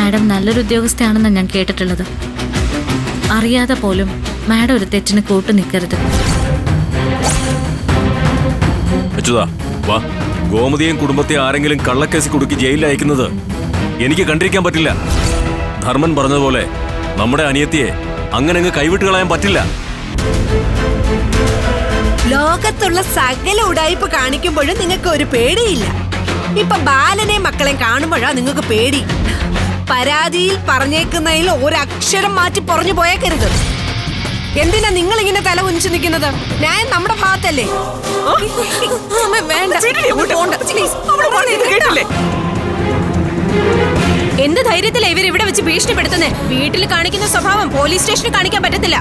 Madam നല്ലൊരു ഉദ്യോഗസ്ഥയാണെന്നാണ് ഞാൻ കേട്ടിട്ടുള്ളത്. അറിയാതെ പോലും മാഡം ഒരു തെറ്റിന് കൂട്ടു നിൽക്കരുത്. അച്യുതാ വാ. ഗോമതിയും കുടുംബത്തെ ആരെങ്കിലും കള്ളക്കേസിൽ കുടുക്കി ജയിലിൽ അയക്കുന്നത് എനിക്ക് കണ്ടിരിക്കാൻ പറ്റില്ല. ധർമ്മൻ പറഞ്ഞതുപോലെ നമ്മുടെ അനിയത്തിയെ അങ്ങനെ അങ്ങ് കൈവിട്ട് കളയാൻ പറ്റില്ല. ലോകത്തുള്ള സകല ഉടായ്പ കാണിക്കുമ്പോഴും നിങ്ങൾക്ക് ഒരു പേടിയില്ല. ഇപ്പൊ ബാലനെ മക്കളെ കാണുമ്പോഴാ നിങ്ങൾക്ക് പേടി. പരാതിയിൽ പറഞ്ഞേക്കുന്നതിൽ ഒരക്ഷരം മാറ്റി പറഞ്ഞു പോയേക്കരുത്. എന്തിനാ നിങ്ങൾ ഇങ്ങനെ തല ഉനിച്ചു നിൽക്കുന്നത്? ന്യായം നമ്മുടെ ഭാഗത്തല്ലേ? എന്ത് ധൈര്യത്തിലാ ഇവർ ഇവിടെ വെച്ച് ഭീഷണിപ്പെടുത്തുന്നേ? വീട്ടിൽ കാണിക്കുന്ന സ്വഭാവം പോലീസ് സ്റ്റേഷനിൽ കാണിക്കാൻ പറ്റത്തില്ല.